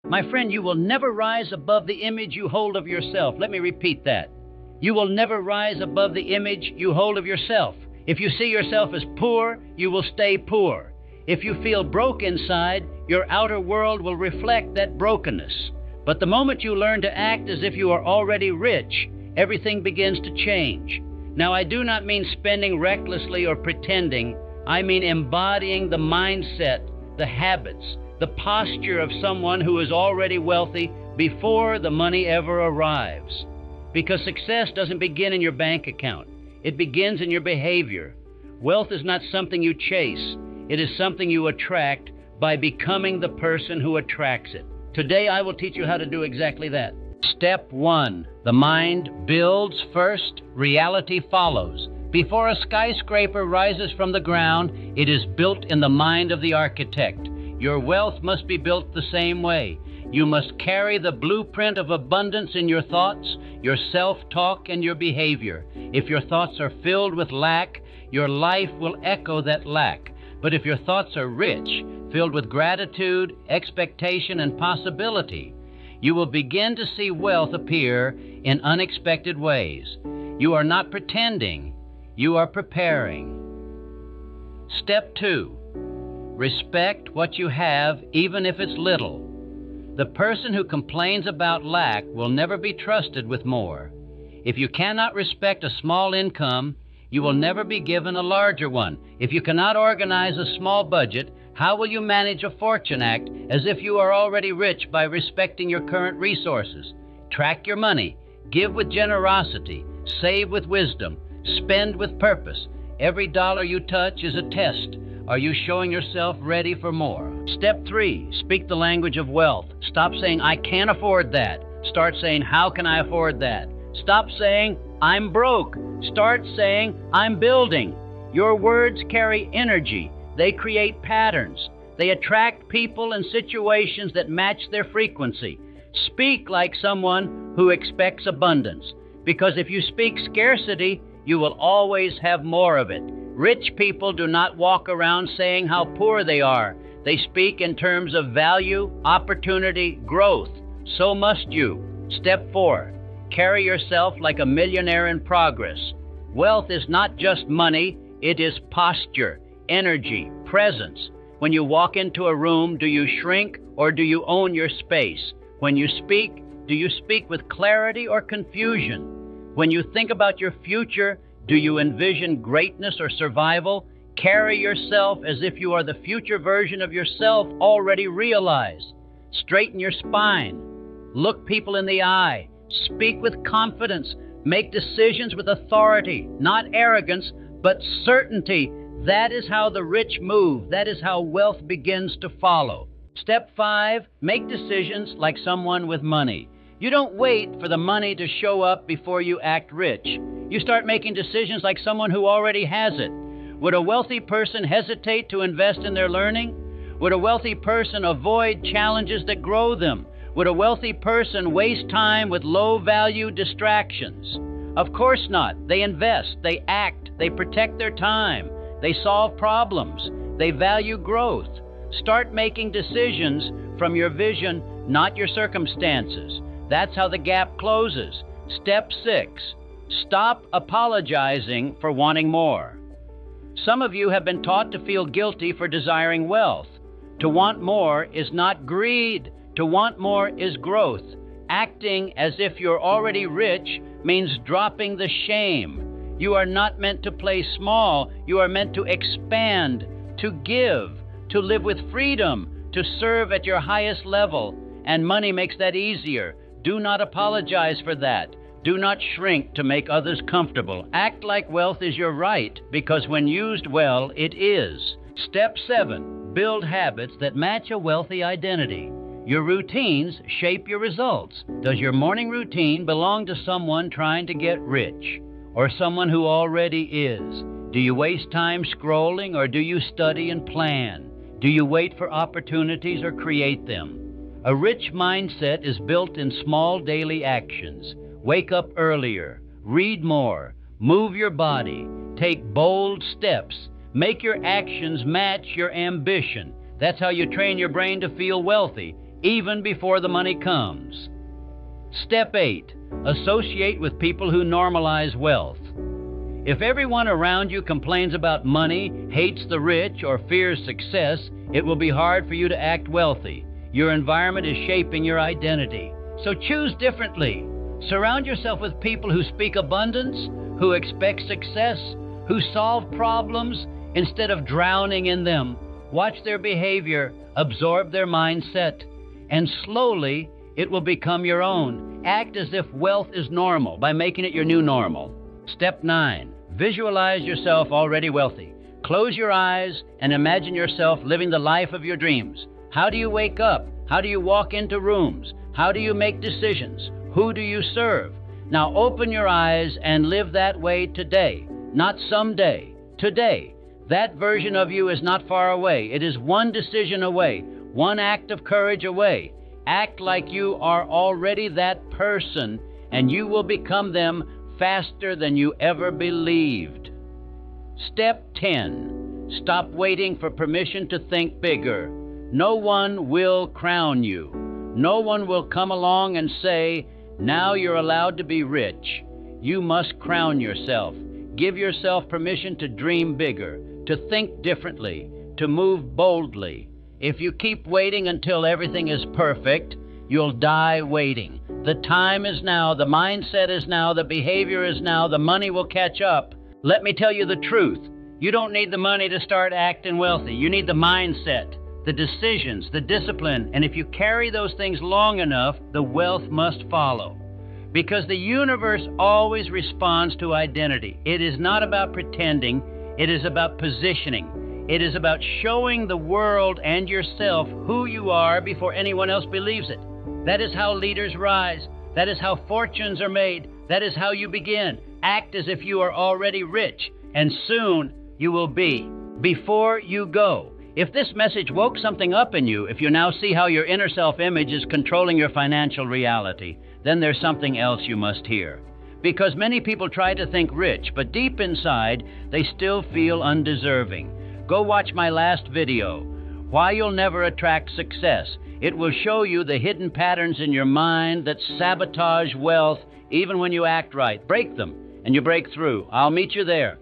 My friend, you will never rise above the image you hold of yourself. Let me repeat that. You will never rise above the image you hold of yourself. If you see yourself as poor, you will stay poor. If you feel broke inside, your outer world will reflect that brokenness. But the moment you learn to act as if you are already rich, everything begins to change. Now, I do not mean spending recklessly or pretending. I mean embodying the mindset, the habits, the posture of someone who is already wealthy before the money ever arrives. Because success doesn't begin in your bank account. It begins in your behavior. Wealth is not something you chase. It is something you attract by becoming the person who attracts it. Today, I will teach you how to do exactly that. Step 1. The mind builds first, reality follows. Before a skyscraper rises from the ground, it is built in the mind of the architect. Your wealth must be built the same way. You must carry the blueprint of abundance in your thoughts, your self-talk, and your behavior. If your thoughts are filled with lack, your life will echo that lack. But if your thoughts are rich, filled with gratitude, expectation, and possibility, you will begin to see wealth appear in unexpected ways. You are not pretending, you are preparing. Step 2. Respect what you have, even if it's little. The person who complains about lack will never be trusted with more. If you cannot respect a small income, you will never be given a larger one. If you cannot organize a small budget, how will you manage a fortune act as if you are already rich by respecting your current resources? Track your money, give with generosity, save with wisdom, spend with purpose. Every dollar you touch is a test. Are you showing yourself ready for more? Step 3, speak the language of wealth. Stop saying, I can't afford that. Start saying, how can I afford that? Stop saying, I'm broke. Start saying, I'm building. Your words carry energy. They create patterns. They attract people and situations that match their frequency. Speak like someone who expects abundance, because if you speak scarcity, you will always have more of it. Rich people do not walk around saying how poor they are. They speak in terms of value, opportunity, growth. So must you. Step 4. Carry yourself like a millionaire in progress. Wealth is not just money, it is posture, energy, presence. When you walk into a room, do you shrink or do you own your space? When you speak, do you speak with clarity or confusion? When you think about your future, do you envision greatness or survival? Carry yourself as if you are the future version of yourself already realized. Straighten your spine. Look people in the eye. Speak with confidence. Make decisions with authority, not arrogance, but certainty. That is how the rich move. That is how wealth begins to follow. Step 5, make decisions like someone with money. You don't wait for the money to show up before you act rich. You start making decisions like someone who already has it. Would a wealthy person hesitate to invest in their learning? Would a wealthy person avoid challenges that grow them? Would a wealthy person waste time with low-value distractions? Of course not. They invest, they act, they protect their time, they solve problems, they value growth. Start making decisions from your vision, not your circumstances. That's how the gap closes. Step 6, stop apologizing for wanting more. Some of you have been taught to feel guilty for desiring wealth. To want more is not greed. To want more is growth. Acting as if you're already rich means dropping the shame. You are not meant to play small. You are meant to expand, to give, to live with freedom, to serve at your highest level. And money makes that easier. Do not apologize for that. Do not shrink to make others comfortable. Act like wealth is your right, because when used well, it is. Step 7, build habits that match a wealthy identity. Your routines shape your results. Does your morning routine belong to someone trying to get rich, or someone who already is? Do you waste time scrolling, or do you study and plan? Do you wait for opportunities or create them? A rich mindset is built in small daily actions. Wake up earlier, read more, move your body, take bold steps, make your actions match your ambition. That's how you train your brain to feel wealthy. even before the money comes. Step 8. Associate with people who normalize wealth. If everyone around you complains about money, hates the rich, or fears success, it will be hard for you to act wealthy. Your environment is shaping your identity. So choose differently. Surround yourself with people who speak abundance, who expect success, who solve problems instead of drowning in them. Watch their behavior, absorb their mindset, and slowly it will become your own. Act as if wealth is normal by making it your new normal. Step 9. Visualize yourself already wealthy. Close your eyes and imagine yourself living the life of your dreams. How do you wake up? How do you walk into rooms? How do you make decisions? Who do you serve? Now open your eyes and live that way today, not someday. Today. That version of you is not far away. It is one decision away, one act of courage away. Act like you are already that person, and you will become them faster than you ever believed. Step 10. Stop waiting for permission to think bigger. No one will crown you. No one will come along and say, now you're allowed to be rich. You must crown yourself. Give yourself permission to dream bigger, to think differently, to move boldly. If you keep waiting until everything is perfect, you'll die waiting. The time is now, the mindset is now, the behavior is now, the money will catch up. Let me tell you the truth. You don't need the money to start acting wealthy. You need the mindset, the decisions, the discipline, and if you carry those things long enough, the wealth must follow. Because the universe always responds to identity. It is not about pretending, it is about positioning. It is about showing the world and yourself who you are before anyone else believes it. That is how leaders rise. That is how fortunes are made. That is how you begin. Act as if you are already rich, and soon you will be. Before you go. If this message woke something up in you, if you now see how your inner self-image is controlling your financial reality, then there's something else you must hear. Because many people try to think rich, but deep inside, they still feel undeserving. Go watch my last video, Why You'll Never Attract Success. It will show you the hidden patterns in your mind that sabotage wealth even when you act right. Break them, and you break through. I'll meet you there.